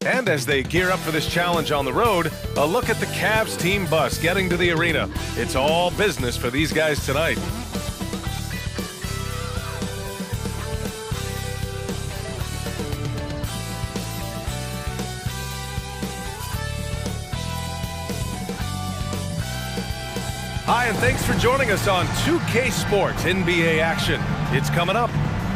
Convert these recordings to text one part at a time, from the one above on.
And as they gear up for this challenge on the road, a look at the Cavs team bus getting to the arena. It's all business for these guys tonight. Hi, and thanks for joining us on 2K Sports NBA action. It's coming up.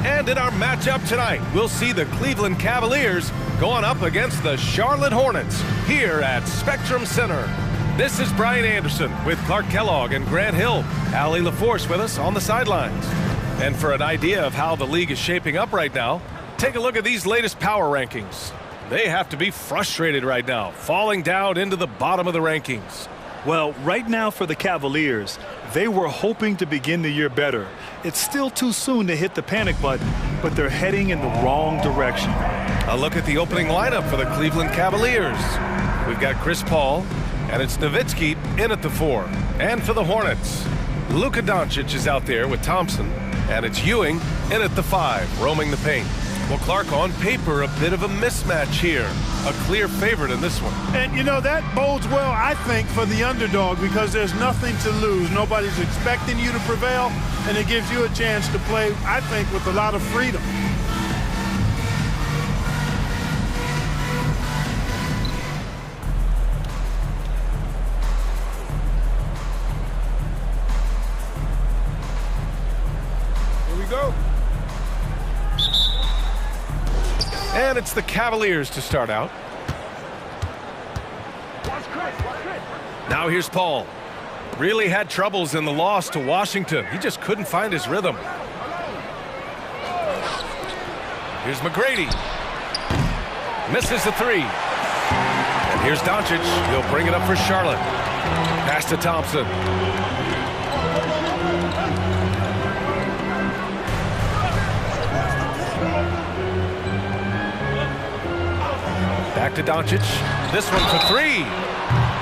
And in our matchup tonight, we'll see the Cleveland Cavaliers going up against the Charlotte Hornets here at Spectrum Center. This is Brian Anderson with Clark Kellogg and Grant Hill. Allie LaForce with us on the sidelines. And for an idea of how the league is shaping up right now, take a look at these latest power rankings. They have to be frustrated right now, falling down into the bottom of the rankings. Well, right now for the Cavaliers, they were hoping to begin the year better. It's still too soon to hit the panic button, but they're heading in the wrong direction. A look at the opening lineup for the Cleveland Cavaliers. We've got Chris Paul, and it's Nowitzki in at the 4. And for the Hornets, Luka Doncic is out there with Thompson, and it's Ewing in at the 5, roaming the paint. Well, Clark, on paper, a bit of a mismatch here. A clear favorite in this one. And, you know, that bodes well, I think, for the underdog because there's nothing to lose. Nobody's expecting you to prevail, and it gives you a chance to play, I think, with a lot of freedom. Here we go. And it's the Cavaliers to start out. Now here's Paul. Really had troubles in the loss to Washington. He just couldn't find his rhythm. Here's McGrady. Misses the 3. And here's Doncic. He'll bring it up for Charlotte. Pass to Thompson. Back to Doncic. This one for 3.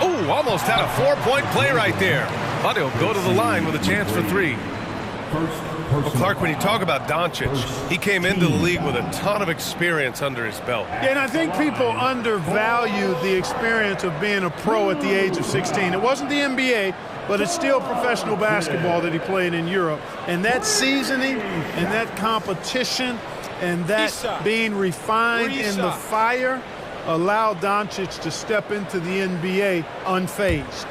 Oh, almost had a 4-point play right there. But he'll go to the line with a chance for 3. Well, Clark, when you talk about Doncic, he came into the league with a ton of experience under his belt. Yeah, and I think people undervalue the experience of being a pro at the age of 16. It wasn't the NBA, but it's still professional basketball that he played in Europe. And that seasoning and that competition and that being refined in the fire allowed Doncic to step into the NBA unfazed.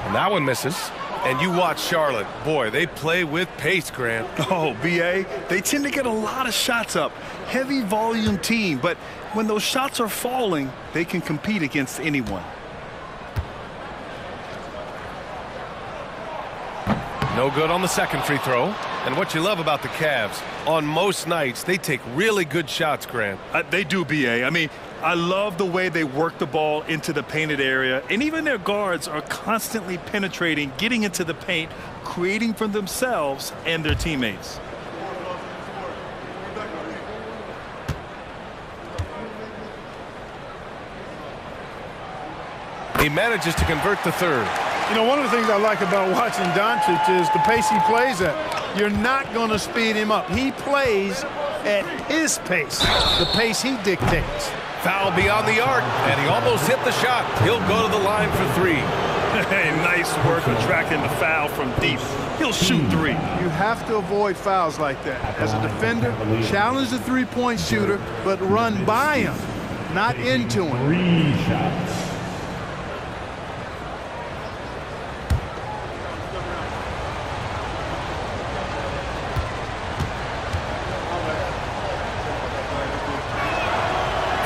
And that one misses. And you watch Charlotte. Boy, they play with pace, Grant. Oh, B.A., they tend to get a lot of shots up. Heavy volume team, but when those shots are falling, they can compete against anyone. No good on the second free throw. And what you love about the Cavs, on most nights, they take really good shots, Grant. They do, B.A. I mean, I love the way they work the ball into the painted area. And even their guards are constantly penetrating, getting into the paint, creating for themselves and their teammates. He manages to convert the 3rd. You know, one of the things I like about watching Doncic is the pace he plays at. You're not going to speed him up. He plays at his pace, the pace he dictates. Foul beyond the arc, and he almost hit the shot. He'll go to the line for 3. Hey, nice work attracting the foul from deep. He'll shoot 3. You have to avoid fouls like that. As a defender, challenge the three-point shooter, but run by him, not into him. 3 shots.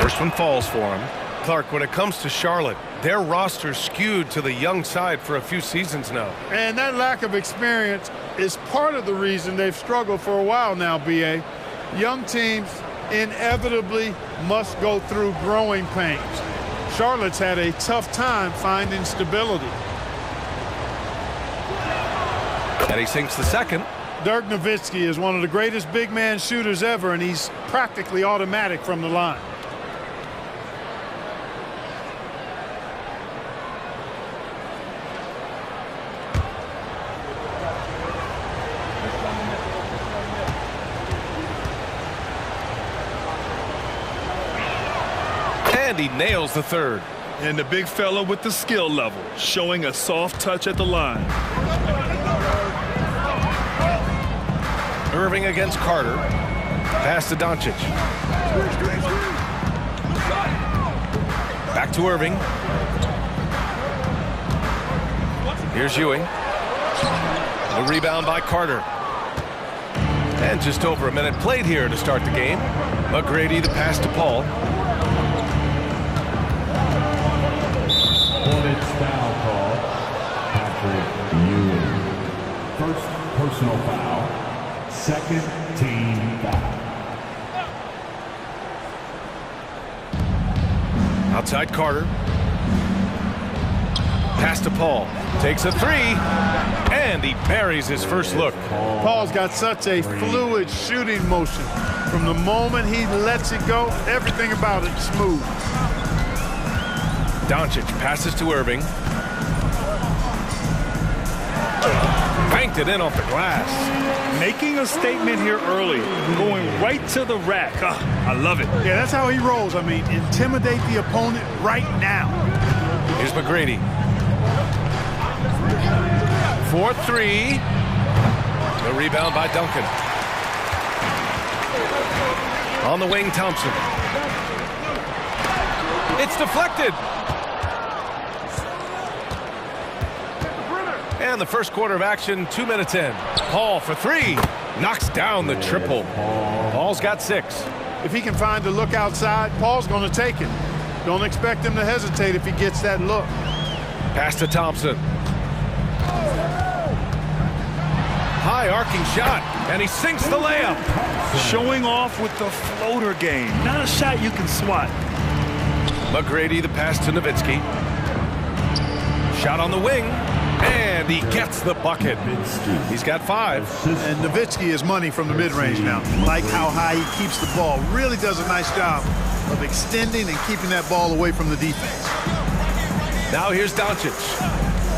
First one falls for him. Clark, when it comes to Charlotte, their roster's skewed to the young side for a few seasons now. And that lack of experience is part of the reason they've struggled for a while now, B.A. Young teams inevitably must go through growing pains. Charlotte's had a tough time finding stability. And he sinks the second. Dirk Nowitzki is one of the greatest big man shooters ever, and he's practically automatic from the line. And he nails the third. And the big fella with the skill level, showing a soft touch at the line. Irving against Carter. Pass to Doncic. Back to Irving. Here's Ewing. The rebound by Carter. And just over a minute played here to start the game. McGrady the pass to Paul. Hornets foul call. Patrick Ewing. First personal foul. Second team foul. Outside Carter. Pass to Paul. Takes a three. And he buries his first look. Paul's got such a fluid shooting motion. From the moment he lets it go, everything about it smooth. Doncic passes to Irving. Banked it in off the glass. Making a statement here early. Going right to the rack. I love it. Yeah, that's how he rolls. I mean, intimidate the opponent right now. Here's McGrady. 4-3. The rebound by Duncan. On the wing, Thompson. It's deflected. And the first quarter of action, 2 minutes in. Paul for three. Knocks down the triple. Paul's got 6. If he can find a look outside, Paul's going to take it. Don't expect him to hesitate if he gets that look. Pass to Thompson. High arcing shot, and he sinks the layup. Showing off with the floater game. Not a shot you can swat. McGrady the pass to Nowitzki. Shot on the wing, and he gets the bucket. He's got 5. And Nowitzki is money from the mid-range now. Like how high he keeps the ball. Really does a nice job of extending and keeping that ball away from the defense. Now here's Doncic.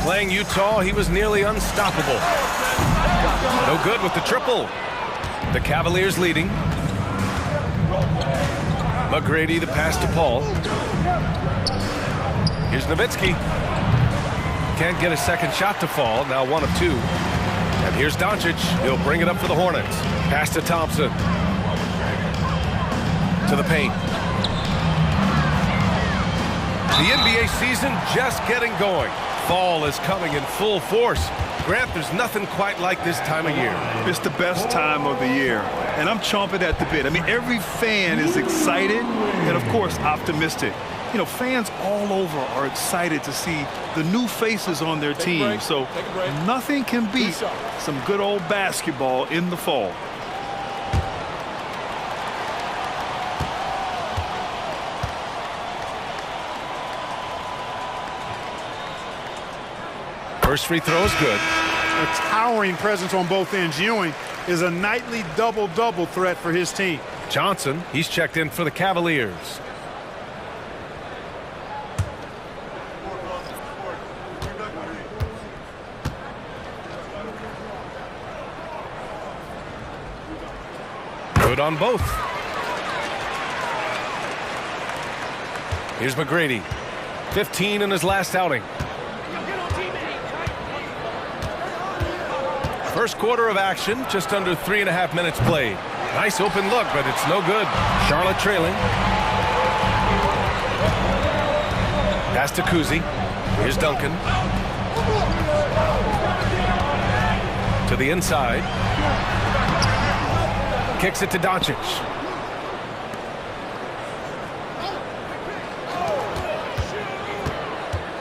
Playing Utah, he was nearly unstoppable. No good with the triple. The Cavaliers leading. McGrady the pass to Paul. Here's Nowitzki. Can't get a second shot to fall. Now 1 of 2. And here's Doncic. He'll bring it up for the Hornets. Pass to Thompson. To the paint. The NBA season just getting going. Fall is coming in full force. Grant, there's nothing quite like this time of year. It's the best time of the year, and I'm chomping at the bit. I mean, every fan is excited and, of course, optimistic. You know, fans all over are excited to see the new faces on their team. So nothing can beat some good old basketball in the fall. First free throw is good. A towering presence on both ends. Ewing is a nightly double-double threat for his team. Johnson, he's checked in for the Cavaliers. Good on both. Here's McGrady. 15 in his last outing. First quarter of action, just under 3.5 minutes played. Nice open look, but it's no good. Charlotte trailing. Pass to Kuzi. Here's Duncan. To the inside. Kicks it to Doncic.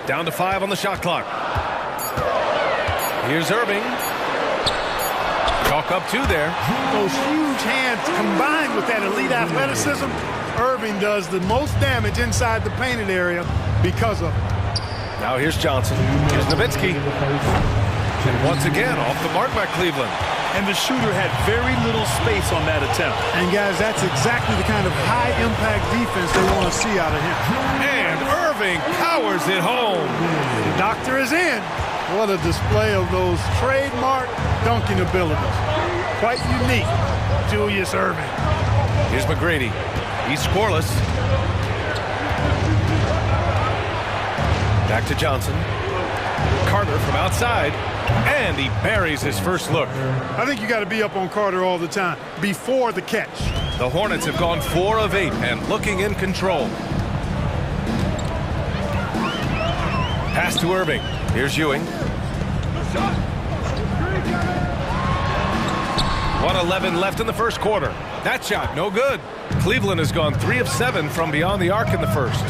Down to 5 on the shot clock. Here's Irving. Chalk up 2 there. Those huge hands combined with that elite athleticism, Irving does the most damage inside the painted area because of it. Now here's Johnson. Here's Nowitzki. And once again, off the mark by Cleveland. And the shooter had very little space on that attempt. And guys, that's exactly the kind of high-impact defense they want to see out of him. And Irving powers it home. The doctor is in. What a display of those trademark dunking abilities. Quite unique, Julius Irving. Here's McGrady. He's scoreless. Back to Johnson. Carter from outside. And he buries his first look. I think you got to be up on Carter all the time before the catch. The Hornets have gone 4 of 8 and looking in control. Pass to Irving. Here's Ewing. 1:11 left in the first quarter. That shot, no good. Cleveland has gone 3 of 7 from beyond the arc in the first.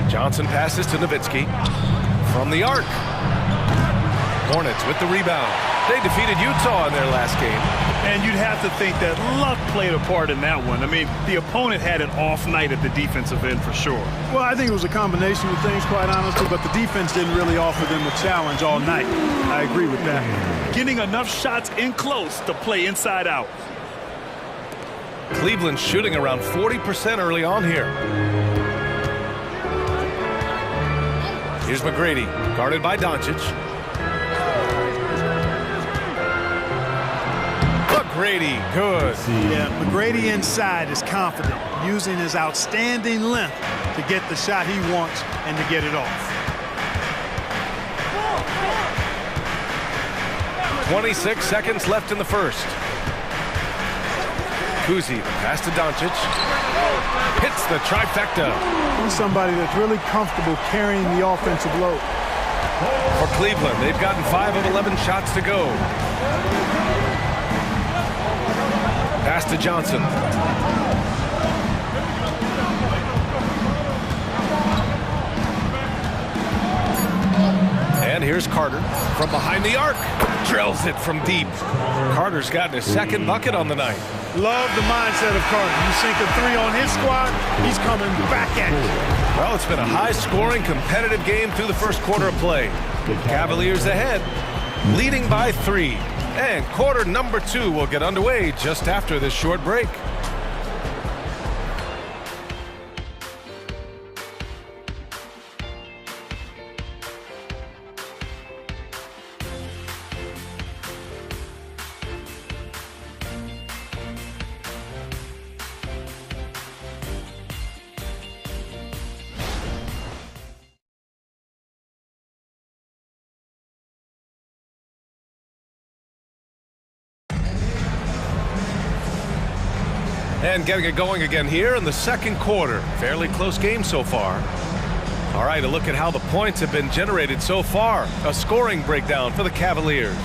Johnson passes to Nowitzki. From the arc. Hornets with the rebound. They defeated Utah in their last game. And you'd have to think that luck played a part in that one. I mean, the opponent had an off night at the defensive end for sure. Well, I think it was a combination of things, quite honestly, but the defense didn't really offer them a challenge all night. I agree with that. Getting enough shots in close to play inside out. Cleveland shooting around 40% early on here. Here's McGrady, guarded by Doncic. McGrady, good. Yeah, McGrady inside is confident, using his outstanding length to get the shot he wants and to get it off. 26 seconds left in the first. Kuzi, pass to Doncic. Hits the trifecta. He's somebody that's really comfortable carrying the offensive load. For Cleveland, they've gotten 5 of 11 shots to go. Pass to Johnson. And here's Carter from behind the arc. Drills it from deep. Carter's gotten his second bucket on the night. Love the mindset of Carter. You sink a 3 on his squad, he's coming back at you. Well, it's been a high-scoring, competitive game through the first quarter of play. Cavaliers ahead, leading by 3. And quarter number 2 will get underway just after this short break. And getting it going again here in the second quarter. Fairly close game so far. All right, a look at how the points have been generated so far. A scoring breakdown for the Cavaliers.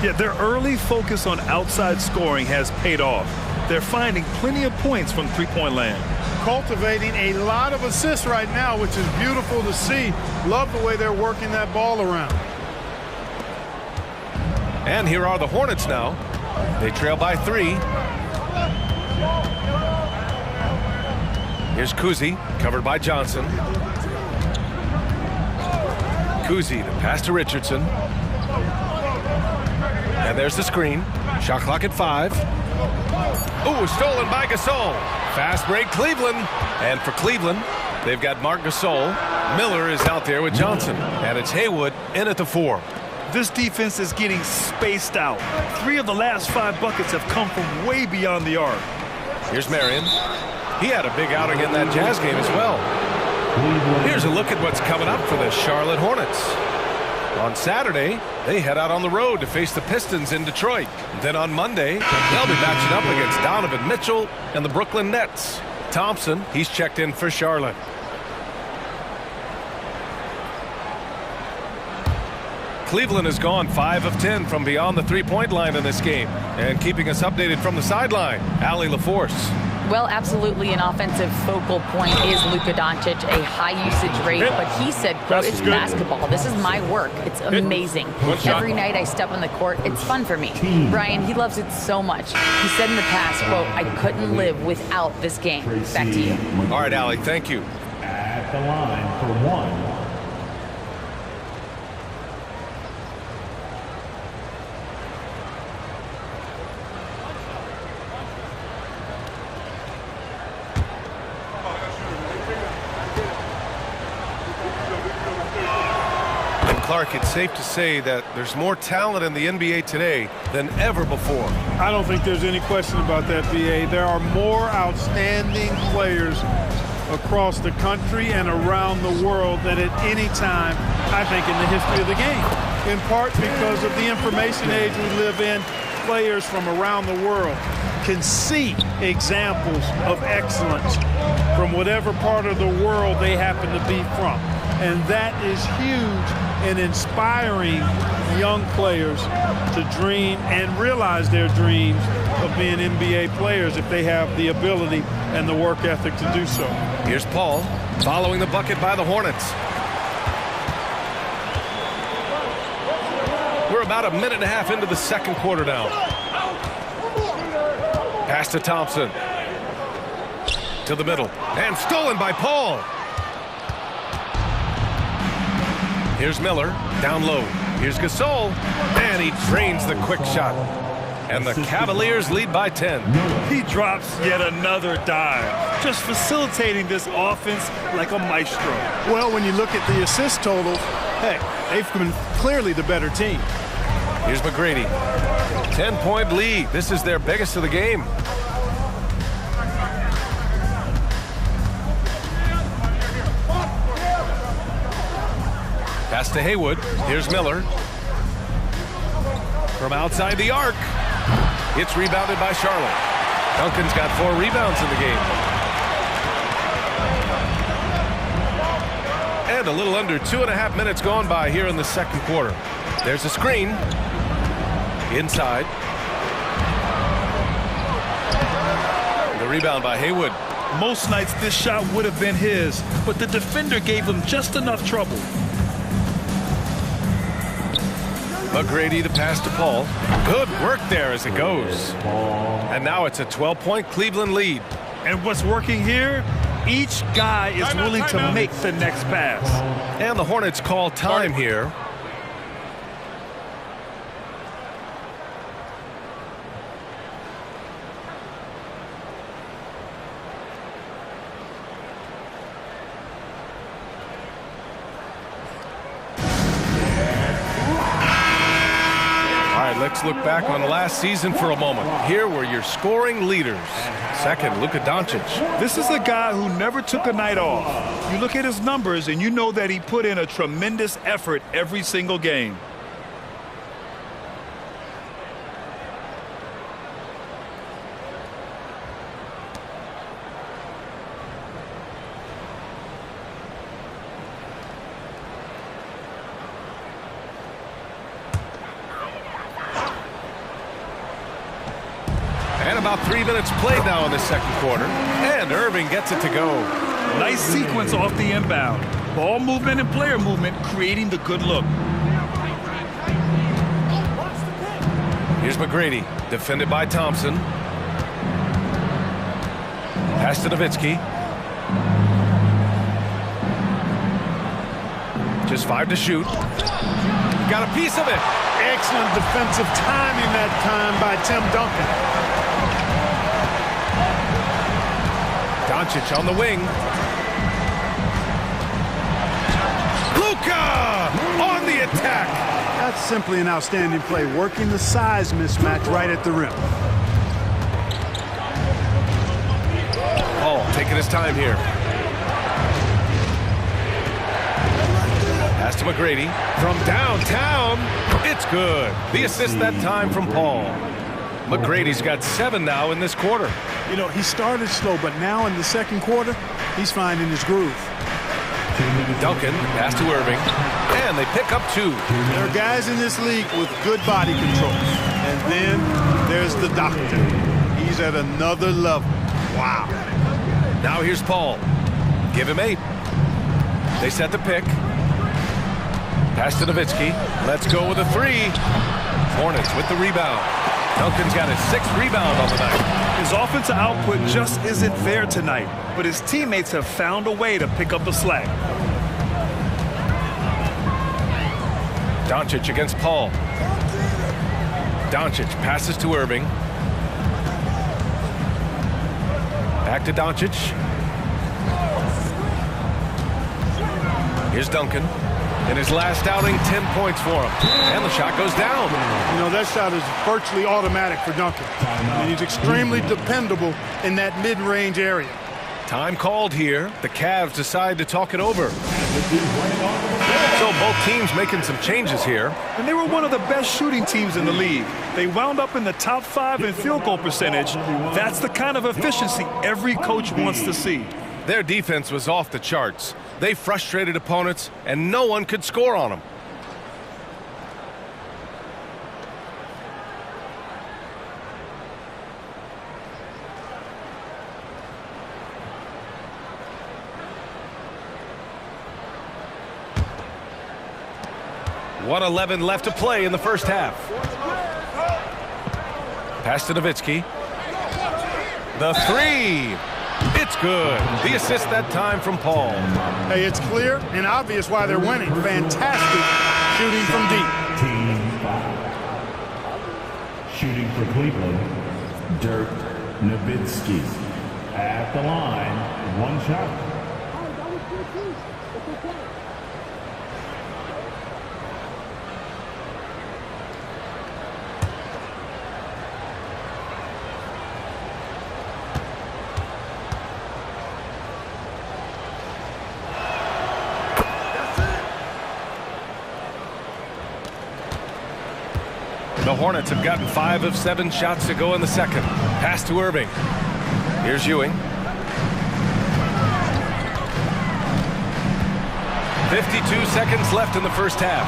Yeah, their early focus on outside scoring has paid off. They're finding plenty of points from three-point land. Cultivating a lot of assists right now, which is beautiful to see. Love the way they're working that ball around. And here are the Hornets now. They trail by 3. Here's Kuzi, covered by Johnson. Kuzi, the pass to Richardson. And there's the screen. Shot clock at 5. Ooh, stolen by Gasol. Fast break, Cleveland. And for Cleveland, they've got Marc Gasol. Miller is out there with Johnson. And it's Haywood in at the 4. This defense is getting spaced out. 3 of the last 5 buckets have come from way beyond the arc. Here's Marion. He had a big outing in that Jazz game as well. Here's a look at what's coming up for the Charlotte Hornets. On Saturday, they head out on the road to face the Pistons in Detroit. Then on Monday, they'll be matching up against Donovan Mitchell and the Brooklyn Nets. Thompson, he's checked in for Charlotte. Cleveland has gone 5 of 10 from beyond the three-point line in this game. And keeping us updated from the sideline, Allie LaForce. Well, absolutely an offensive focal point is Luka Doncic, a high usage rate, but he said, quote, it's basketball. This is my work. It's amazing. Every night I step on the court, it's fun for me. Brian, he loves it so much. He said in the past, quote, I couldn't live without this game. Back to you. All right, Allie, thank you. At the line for 1. Clark, it's safe to say that there's more talent in the NBA today than ever before. I don't think there's any question about that, B.A. There are more outstanding players across the country and around the world than at any time, I think, in the history of the game. In part because of the information age we live in, players from around the world can see examples of excellence from whatever part of the world they happen to be from. And that is huge in inspiring young players to dream and realize their dreams of being NBA players if they have the ability and the work ethic to do so. Here's Paul following the bucket by the Hornets. We're about a minute and a half into the second quarter now. Pass to Thompson. To the middle. And stolen by Paul. Here's Miller. Down low. Here's Gasol. And he drains the quick shot. And the Cavaliers lead by 10. He drops yet another dive, just facilitating this offense like a maestro. Well, when you look at the assist total, hey, they've been clearly the better team. Here's McGrady. 10-point lead. This is their biggest of the game. Pass to Haywood. Here's Miller. From outside the arc. It's rebounded by Charlotte. Duncan's got 4 rebounds in the game. And a little under 2.5 minutes gone by here in the second quarter. There's a screen. Inside. The rebound by Haywood. Most nights this shot would have been his, but the defender gave him just enough trouble. McGrady, the pass to Paul. Good work there as it goes. And now it's a 12-point Cleveland lead. And what's working here? Each guy is willing to make the next pass. And the Hornets call time here. Let's look back on last season for a moment. Here were your scoring leaders. Second, Luka Doncic. This is a guy who never took a night off. You look at his numbers and you know that he put in a tremendous effort every single game. And about 3 minutes played now in the second quarter. And Irving gets it to go. Nice sequence off the inbound. Ball movement and player movement creating the good look. Here's McGrady, defended by Thompson. Pass to Nowitzki. Just 5 to shoot. Got a piece of it. Excellent defensive timing that time by Tim Duncan. Doncic on the wing. Luka on the attack. That's simply an outstanding play, working the size mismatch right at the rim. Paul taking his time here. Pass to McGrady from downtown. It's good. The assist that time from Paul. McGrady's got 7 now in this quarter. You know, he started slow, but now in the second quarter, he's finding his groove. Duncan, pass to Irving, and they pick up 2. There are guys in this league with good body control. And then there's the doctor. He's at another level. Wow. Now here's Paul. Give him 8. They set the pick. Pass to Nowitzki. Let's go with a 3. Hornets with the rebound. Duncan's got his 6th rebound on the night. His offensive output just isn't there tonight, but his teammates have found a way to pick up the slack. Doncic against Paul. Doncic passes to Irving. Back to Doncic. Here's Duncan. In his last outing, 10 points for him. And the shot goes down. You know, that shot is virtually automatic for Duncan. And he's extremely dependable in that mid-range area. Time called here. The Cavs decide to talk it over. So both teams making some changes here. And they were one of the best shooting teams in the league. They wound up in the top 5 in field goal percentage. That's the kind of efficiency every coach wants to see. Their defense was off the charts. They frustrated opponents, and no one could score on them. .111 left to play in the first half. Pass to Nowitzki. The three. It's good. The assist that time from Paul. Hey, it's clear and obvious why they're winning. Fantastic shooting from deep. Team foul. Shooting for Cleveland, Dirk Nowitzki. At the line, 1 shot. The Hornets have gotten 5 of 7 shots to go in the second. Pass to Irving. Here's Ewing. 52 seconds left in the first half.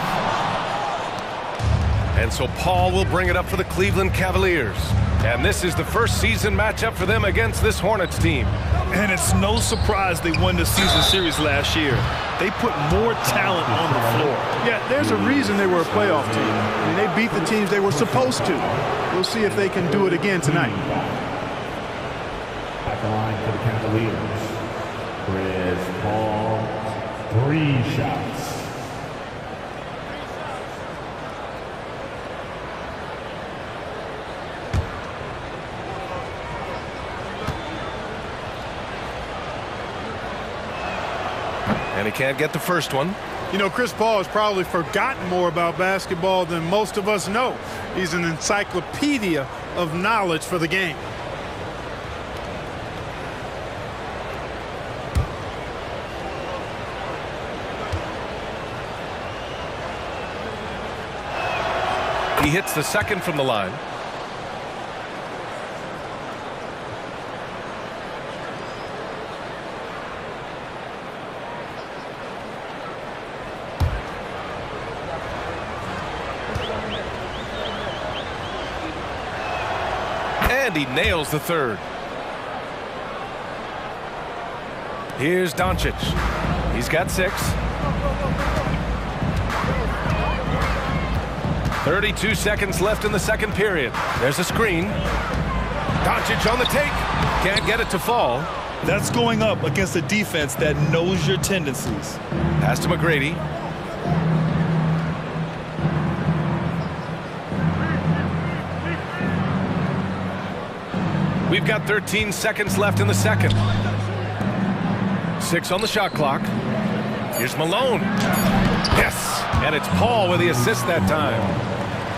And so Paul will bring it up for the Cleveland Cavaliers. And this is the first season matchup for them against this Hornets team. And it's no surprise they won the season series last year. They put more talent on the floor. Yeah, there's a reason they were a playoff team. I mean, they beat the teams they were supposed to. We'll see if they can do it again tonight. At the line for the Cavaliers, Chris Paul, 3 shots. And he can't get the first one. You know, Chris Paul has probably forgotten more about basketball than most of us know. He's an encyclopedia of knowledge for the game. He hits the second from the line. And he nails the third. Here's Doncic. He's got 6. 32 seconds left in the second period. There's a screen. Doncic on the take. Can't get it to fall. That's going up against a defense that knows your tendencies. Pass to McGrady. We've got 13 seconds left in the second. 6 on the shot clock. Here's Malone. Yes, and it's Paul with the assist that time.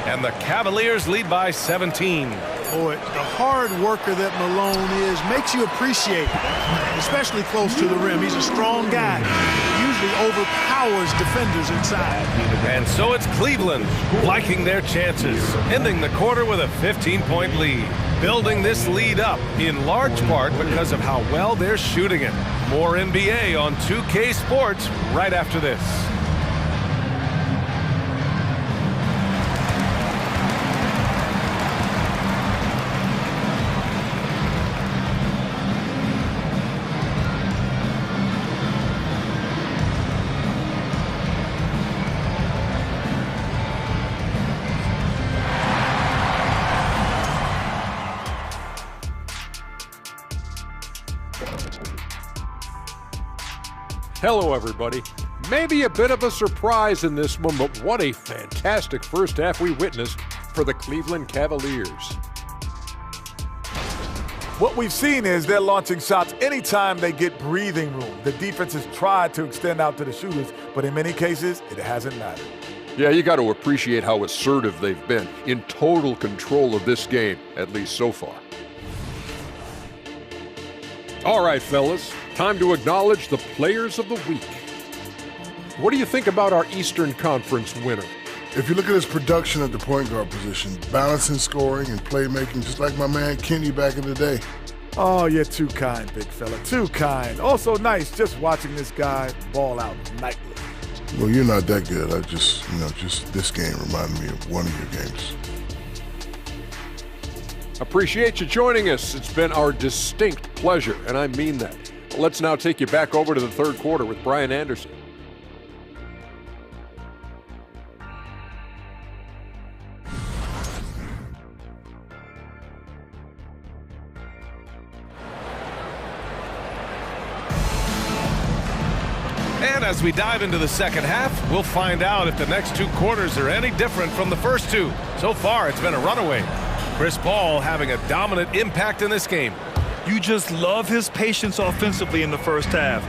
And the Cavaliers lead by 17. Boy, the hard worker that Malone is makes you appreciate it, especially close to the rim. He's a strong guy. He usually overpowers defenders inside. And so it's Cleveland liking their chances, ending the quarter with a 15-point lead. Building this lead up in large part because of how well they're shooting it. More NBA on 2K Sports right after this. Hello, everybody. Maybe a bit of a surprise in this one, but what a fantastic first half we witnessed for the Cleveland Cavaliers. What we've seen is they're launching shots anytime they get breathing room. The defense has tried to extend out to the shooters, but in many cases, it hasn't mattered. Yeah, you got to appreciate how assertive they've been, in total control of this game, at least so far. All right, fellas, time to acknowledge the players of the week. What do you think about our Eastern Conference winner? If you look at his production at the point guard position, balancing scoring and playmaking, just like my man Kenny back in the day. Oh, you're too kind, big fella, too kind. Also nice just watching this guy ball out nightly. Well, you're not that good. I just this game reminded me of one of your games. Appreciate you joining us. It's been our distinct pleasure, and I mean that. Let's now take you back over to the third quarter with Brian Anderson. And as we dive into the second half, we'll find out if the next two quarters are any different from the first two. So far, it's been a runaway. Chris Paul having a dominant impact in this game. You just love his patience offensively in the first half.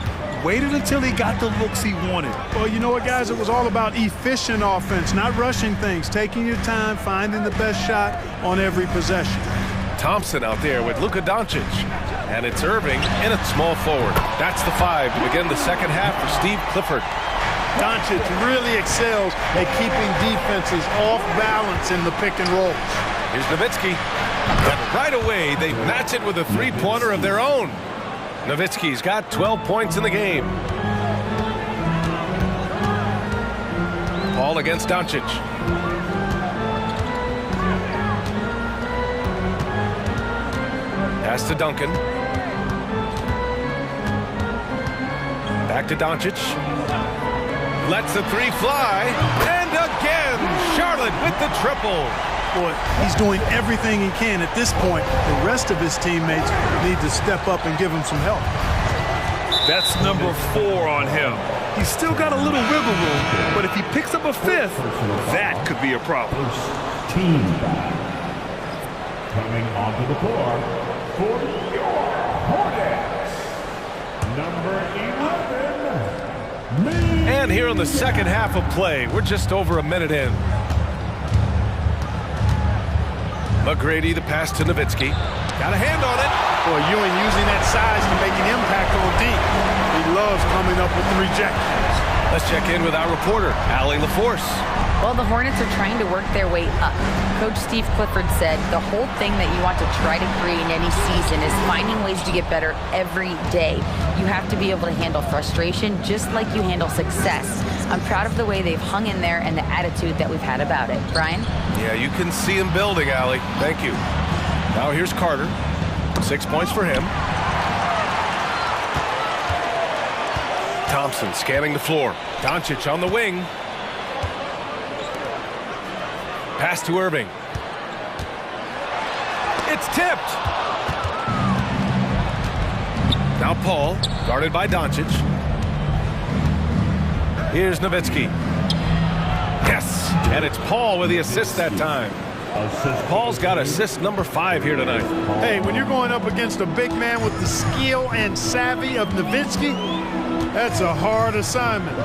Waited until he got the looks he wanted. Well, you know what, guys? It was all about efficient offense, not rushing things, taking your time, finding the best shot on every possession. Thompson out there with Luka Doncic. And it's Irving in at small forward. That's the 5 to begin the second half for Steve Clifford. Doncic really excels at keeping defenses off balance in the pick and rolls. Here's Nowitzki. And right away, they match it with a three-pointer of their own. Nowitzki's got 12 points in the game. Paul against Doncic. Pass to Duncan. Back to Doncic. Lets the three fly. And again, Charlotte with the triple. Boy, he's doing everything he can at this point. The rest of his teammates need to step up and give him some help. That's number 4 on him. He's still got a little wiggle room, but if he picks up a 5th, that could be a problem. Team foul. Coming onto the floor for your Hornets, number 11. And here in the second half of play, we're just over a minute in. McGrady, the pass to Nowitzki. Got a hand on it. Boy, Ewing using that size to make an impact on D. He loves coming up with the rejections. Let's check in with our reporter, Allie LaForce. Well, the Hornets are trying to work their way up. Coach Steve Clifford said the whole thing that you want to try to create in any season is finding ways to get better every day. You have to be able to handle frustration just like you handle success. I'm proud of the way they've hung in there and the attitude that we've had about it. Brian? Yeah, you can see him building, Allie. Thank you. Now here's Carter. 6 points for him. Thompson scanning the floor. Doncic on the wing. Pass to Irving. It's tipped. Now Paul, guarded by Doncic. Here's Nowitzki. Yes, and it's Paul with the assist that time. Paul's got assist number 5 here tonight. Hey, when you're going up against a big man with the skill and savvy of Nowitzki, that's a hard assignment.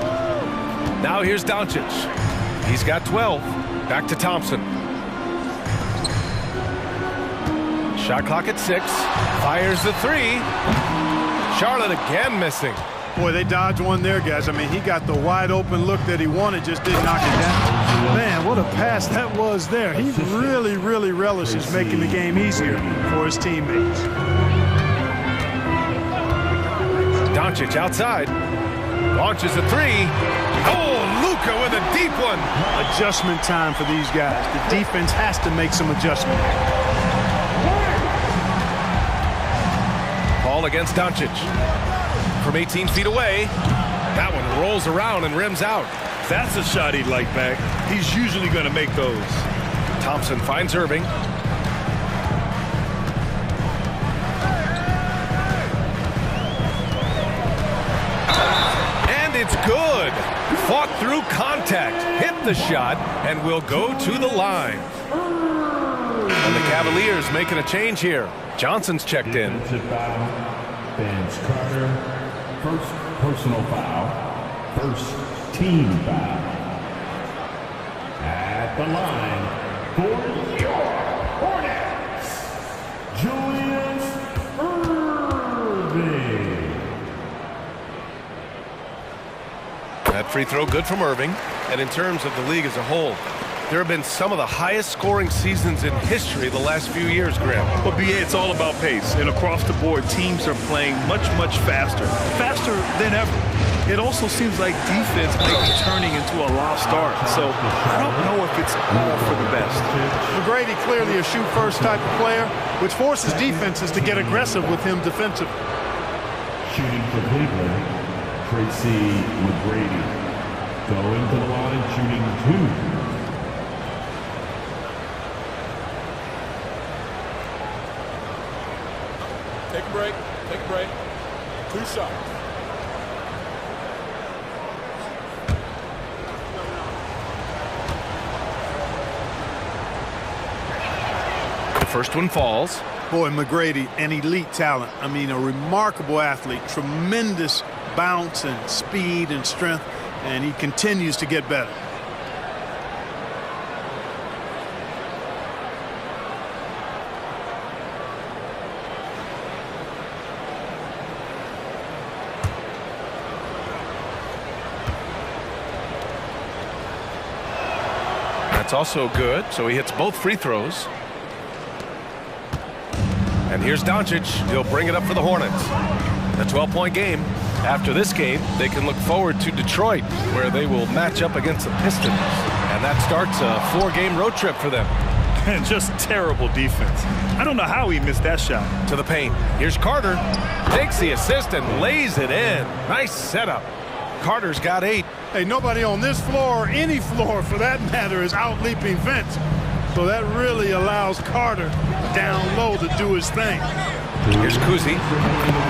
Now here's Doncic. He's got 12. Back to Thompson. Shot clock at 6. Fires the 3. Charlotte again missing. Boy, they dodged one there, guys. I mean, he got the wide open look that he wanted, just didn't knock it down. Man, what a pass that was there. He really, really relishes making the game easier for his teammates. Doncic outside. Launches a 3. Oh, Luka with a deep one. Adjustment time for these guys. The defense has to make some adjustment. Paul against Doncic. From 18 feet away. That one rolls around and rims out. That's a shot he'd like back. He's usually going to make those. Thompson finds Irving. And it's good. Fought through contact. Hit the shot and will go to the line. And the Cavaliers making a change here. Johnson's checked in. Ben's Carter. First personal foul. First team foul. At the line for your Hornets, Julius Irving. That free throw good from Irving. And in terms of the league as a whole, there have been some of the highest scoring seasons in history the last few years, Graham. Well, BA, it's all about pace. And across the board, teams are playing much, much faster. Faster than ever. It also seems like defense might be turning into a lost art. So I don't know if it's all for the best. McGrady clearly a shoot-first type of player, which forces defenses to get aggressive with him defensively. Shooting for Cleveland, Tracy McGrady. Going to the line, shooting 2. Take a break. Take a break. 2 shots. The first one falls. Boy, McGrady, an elite talent. I mean, a remarkable athlete. Tremendous bounce and speed and strength, and he continues to get better. That's also good, so he hits both free throws. And here's Doncic. He'll bring it up for the Hornets. A 12-point game. After this game, they can look forward to Detroit, where they will match up against the Pistons. And that starts a 4-game road trip for them. And just terrible defense. I don't know how he missed that shot. To the paint. Here's Carter. Takes the assist and lays it in. Nice setup. Carter's got 8. Hey, nobody on this floor or any floor for that matter is out-leaping Vince. So that really allows Carter down low to do his thing. Here's Kuzi.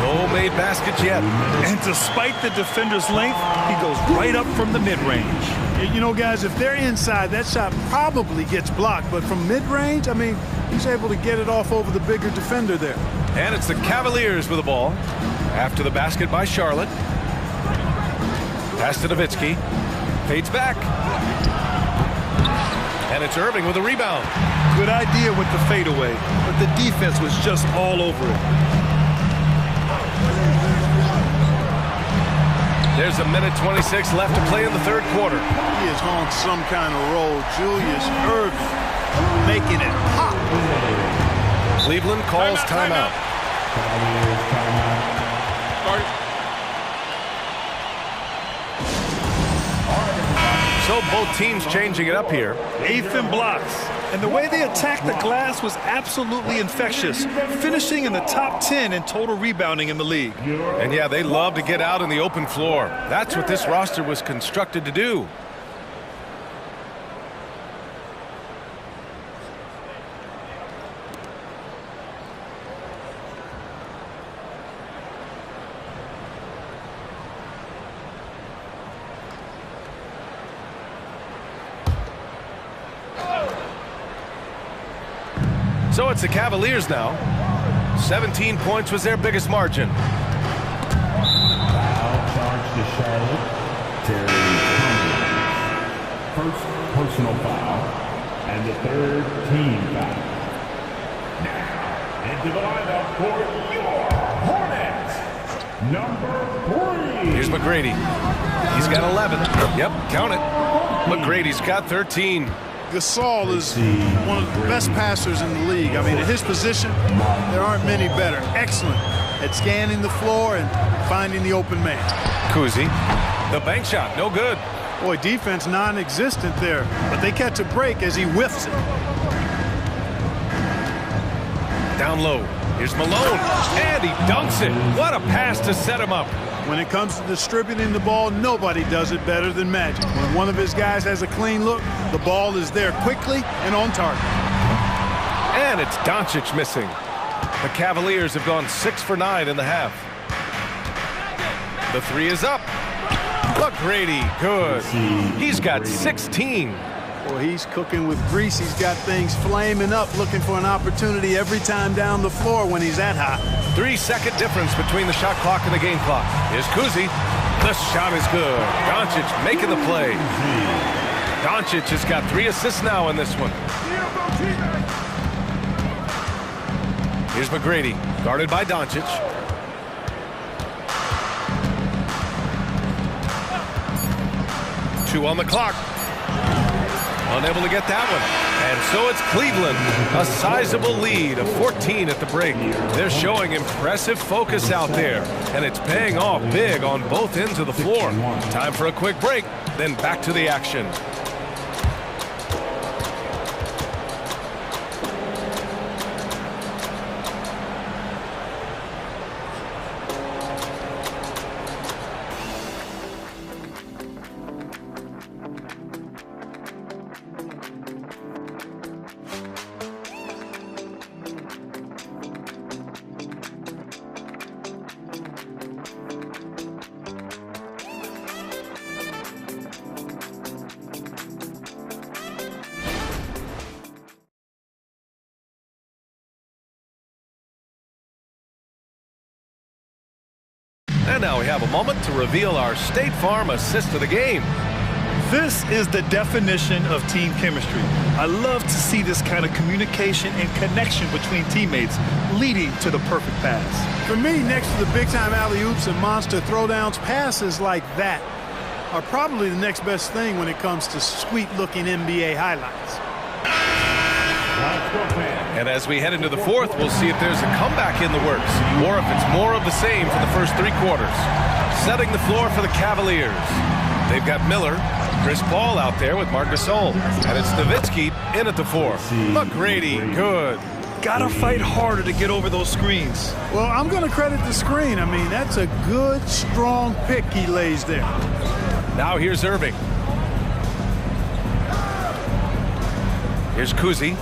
No made baskets yet. And despite the defender's length, he goes right up from the mid-range. You know, guys, if they're inside, that shot probably gets blocked. But from mid-range, I mean, he's able to get it off over the bigger defender there. And it's the Cavaliers with the ball. After the basket by Charlotte. Pass to Nowitzki. Fades back. And it's Irving with a rebound. Good idea with the fadeaway, but the defense was just all over it. There's a minute 26 left to play in the third quarter. He is on some kind of roll. Julius Irving making it pop. Cleveland calls timeout. Cavaliers timeout. So both teams changing it up here. 8th and blocks. And the way they attacked the glass was absolutely infectious, finishing in the top 10 in total rebounding in the league. And yeah, they love to get out in the open floor. That's what this roster was constructed to do. So it's the Cavaliers now. 17 points was their biggest margin. Foul charge to Charlotte. Terry Cummings. First personal foul. And the third team foul. Now, into the lineup for your Hornets. Number 3. Here's McGrady. He's got 11. Yep, count it. McGrady's got 13. Gasol is one of the best passers in the league. I mean, at his position, there aren't many better. Excellent at scanning the floor and finding the open man. Kuzi, the bank shot, no good. Boy, defense non-existent there, but they catch a break as he whiffs it. Down low, here's Malone, and he dunks it. What a pass to set him up. When it comes to distributing the ball, nobody does it better than Magic. When one of his guys has a clean look, the ball is there quickly and on target. And it's Doncic missing. The Cavaliers have gone 6 for 9 in the half. The 3 is up. McGrady, good. He's got 16. Well, he's cooking with grease. He's got things flaming up, looking for an opportunity every time down the floor when he's that hot. 3-second difference between the shot clock and the game clock. Here's Kuzi. The shot is good. Doncic making the play. Doncic has got 3 assists now in this one. Here's McGrady, guarded by Doncic. 2 on the clock. Unable to get that one. And so it's Cleveland. A sizable lead of 14 at the break. They're showing impressive focus out there. And it's paying off big on both ends of the floor. Time for a quick break, then back to the action. And now we have a moment to reveal our State Farm assist of the game. This is the definition of team chemistry. I love to see this kind of communication and connection between teammates leading to the perfect pass. For me, next to the big-time alley-oops and monster throwdowns, passes like that are probably the next best thing when it comes to sweet-looking NBA highlights. And as we head into the fourth, we'll see if there's a comeback in the works, or if it's more of the same for the first 3 quarters. Setting the floor for the Cavaliers. They've got Miller, Chris Paul out there with Marc Gasol, and it's Nowitzki in at the 4. McGrady, good. Gotta fight harder to get over those screens. Well, I'm going to credit the screen. I mean, that's a good, strong pick he lays there. Now here's Irving. Here's Kuzi.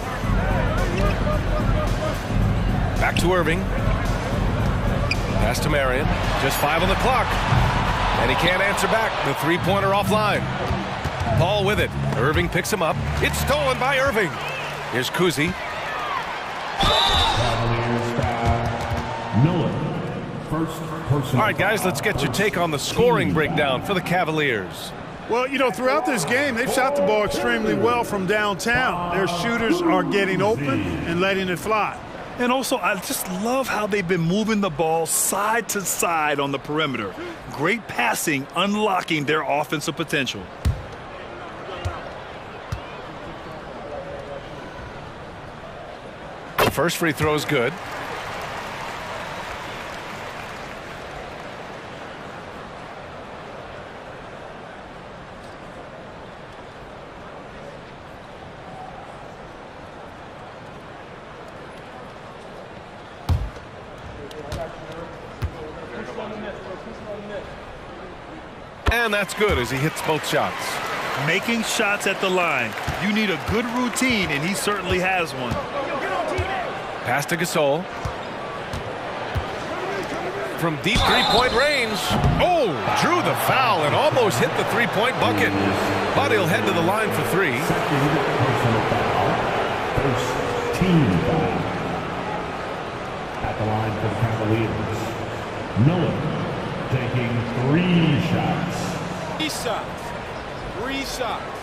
Back to Irving. Pass to Marion. Just 5 on the clock. And he can't answer back. The three-pointer offline. Paul with it. Irving picks him up. It's stolen by Irving. Here's Kuzi. All right, guys, let's get your take on the scoring breakdown for the Cavaliers. Well, you know, throughout this game, they've shot the ball extremely well from downtown. Their shooters are getting open and letting it fly. And also, I just love how they've been moving the ball side to side on the perimeter. Great passing, unlocking their offensive potential. The first free throw is good. And that's good as he hits both shots. Making shots at the line. You need a good routine, and he certainly has one. Pass to Gasol. From deep three-point range. Oh, drew the foul and almost hit the three-point bucket. But he'll head to the line for 3. First team foul. At the line for the Cavaliers. Miller taking 3 shots. 3 shots. 3 shots.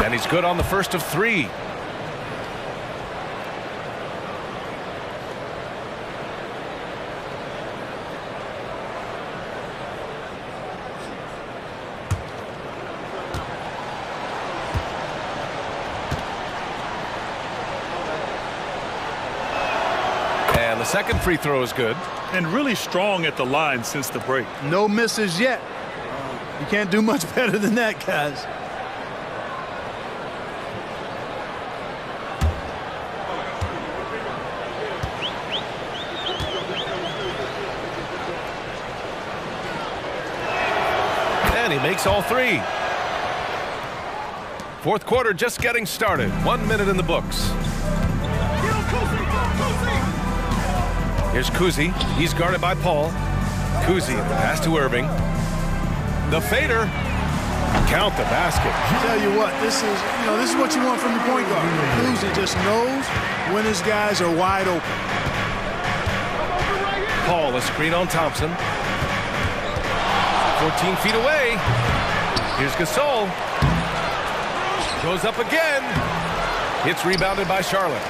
And he's good on the first of 3. And the second free throw is good. And really strong at the line since the break. No misses yet. You can't do much better than that, guys. And he makes all 3. Fourth quarter just getting started. 1 minute in the books. Here's Kuzi. He's guarded by Paul. Kuzi, pass to Irving. The fader. Count the basket. Tell you what, this is what you want from your point guard. Kuzi just knows when his guys are wide open. Paul, a screen on Thompson. 14 feet away. Here's Gasol. Goes up again. It's rebounded by Charlotte.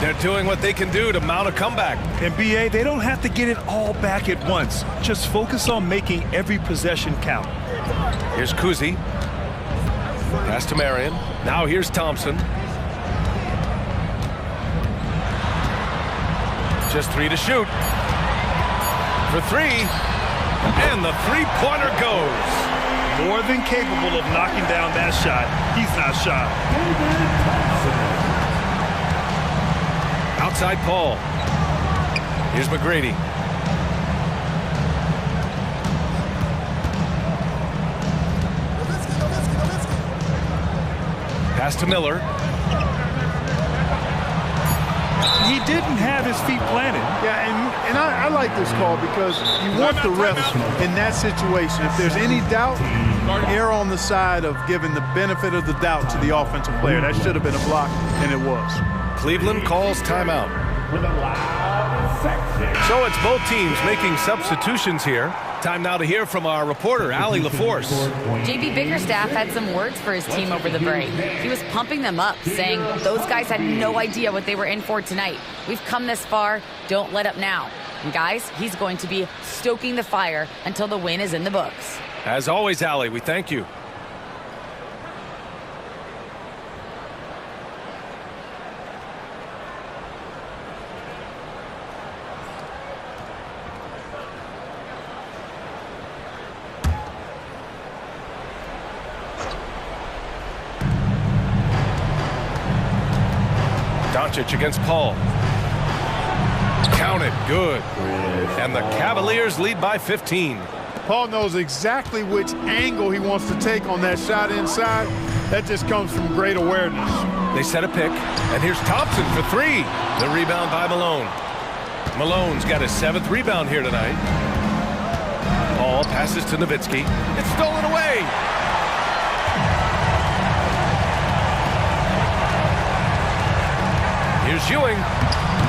They're doing what they can do to mount a comeback. And BA, they don't have to get it all back at once. Just focus on making every possession count. Here's Kuzi. Pass to Marion. Now here's Thompson. Just 3 to shoot. For 3. And the three-pointer goes. More than capable of knocking down that shot. He's not shy. Outside Paul. Here's McGrady. Pass to Miller. He didn't have his feet planted. Yeah, and I like this call because you want the ref in that situation. If there's any doubt, err on the side of giving the benefit of the doubt to the offensive player. That should have been a block, and it was. Cleveland calls timeout. So it's both teams making substitutions here. Time now to hear from our reporter, Allie LaForce. JB Bickerstaff had some words for his team over the break. He was pumping them up, saying those guys had no idea what they were in for tonight. We've come this far. Don't let up now. And guys, he's going to be stoking the fire until the win is in the books. As always, Allie, we thank you. Doncic against Paul. Counted. Good. And the Cavaliers lead by 15. Paul knows exactly which angle he wants to take on that shot inside. That just comes from great awareness. They set a pick, and here's Thompson for 3. The rebound by Malone. Malone's got his 7th rebound here tonight. Paul passes to Nowitzki. It's stolen away. Here's Ewing.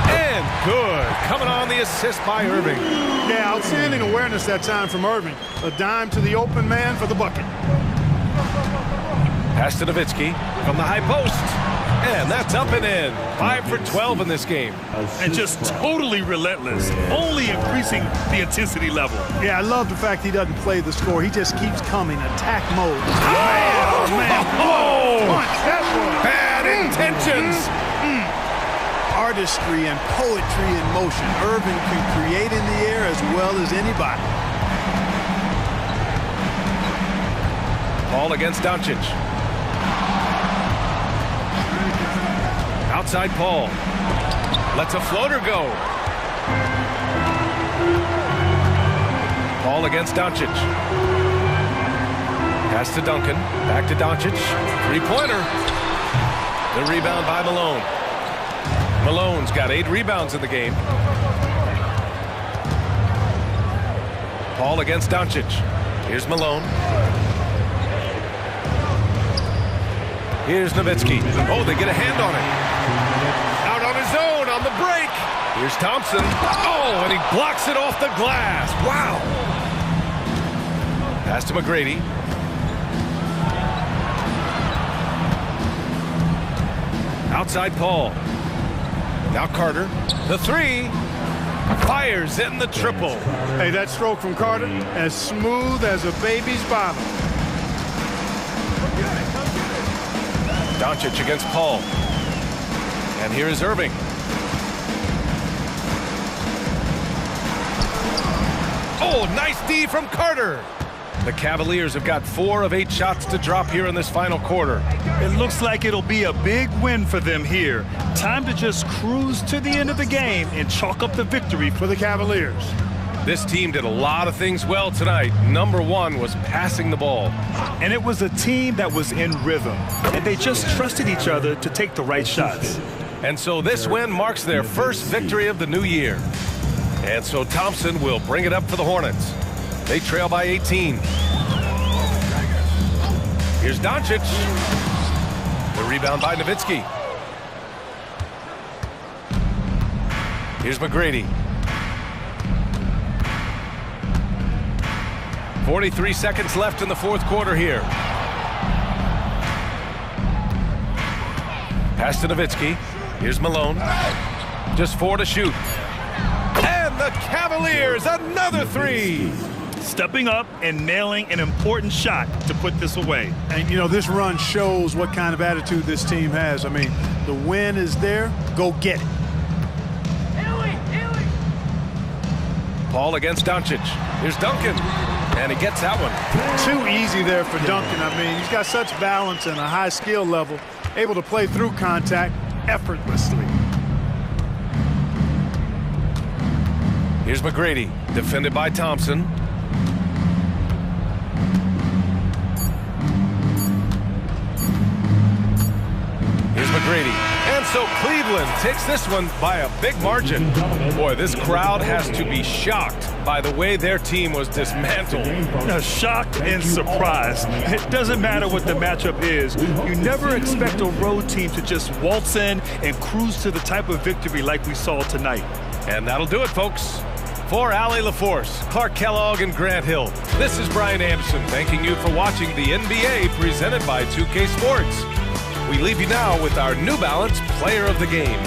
And good. Coming on the assist by Irving. Yeah, outstanding awareness that time from Irving. A dime to the open man for the bucket. Pass to Nowitzki from the high post. And that's up and in. 5 for 12 in this game. And just totally relentless. Only increasing the intensity level. Yeah, I love the fact he doesn't play the score. He just keeps coming. Attack mode. Oh, man. Oh, punch. That was bad intentions. Artistry and poetry in motion. Irving can create in the air as well as anybody. Paul against Doncic. Outside Paul. Lets a floater go. Paul against Doncic. Pass to Duncan. Back to Doncic. Three-pointer. The rebound by Malone. Malone's got 8 rebounds in the game. Paul against Doncic. Here's Malone. Here's Nowitzki. Oh, they get a hand on it. Out on his own on the break. Here's Thompson. Oh, and he blocks it off the glass. Wow. Pass to McGrady. Outside Paul. Now Carter, the 3, fires in the triple. Hey, that stroke from Carter, as smooth as a baby's bottom. Doncic against Paul. And here is Irving. Oh, nice D from Carter. The Cavaliers have got 4 of 8 shots to drop here in this final quarter. It looks like it'll be a big win for them here. Time to just cruise to the end of the game and chalk up the victory for the Cavaliers. This team did a lot of things well tonight. Number 1 was passing the ball. And it was a team that was in rhythm. And they just trusted each other to take the right shots. And so this win marks their first victory of the new year. And so Thompson will bring it up for the Hornets. They trail by 18. Here's Doncic. The rebound by Nowitzki. Here's McGrady. 43 seconds left in the fourth quarter here. Pass to Nowitzki. Here's Malone. Just 4 to shoot. And the Cavaliers, another 3. Stepping up and nailing an important shot to put this away. And, you know, this run shows what kind of attitude this team has. I mean, the win is there. Go get it. Paul against Doncic. Here's Duncan. And he gets that one. Too easy there for Duncan. I mean, he's got such balance and a high skill level, able to play through contact effortlessly. Here's McGrady, defended by Thompson. Here's McGrady. And so Cleveland takes this one by a big margin. Boy, this crowd has to be shocked by the way their team was dismantled. Shocked and surprised. It doesn't matter what the matchup is. You never expect a road team to just waltz in and cruise to the type of victory like we saw tonight. And that'll do it, folks. For Allie LaForce, Clark Kellogg, and Grant Hill, this is Brian Anderson thanking you for watching the NBA presented by 2K Sports. We leave you now with our New Balance Player of the Game.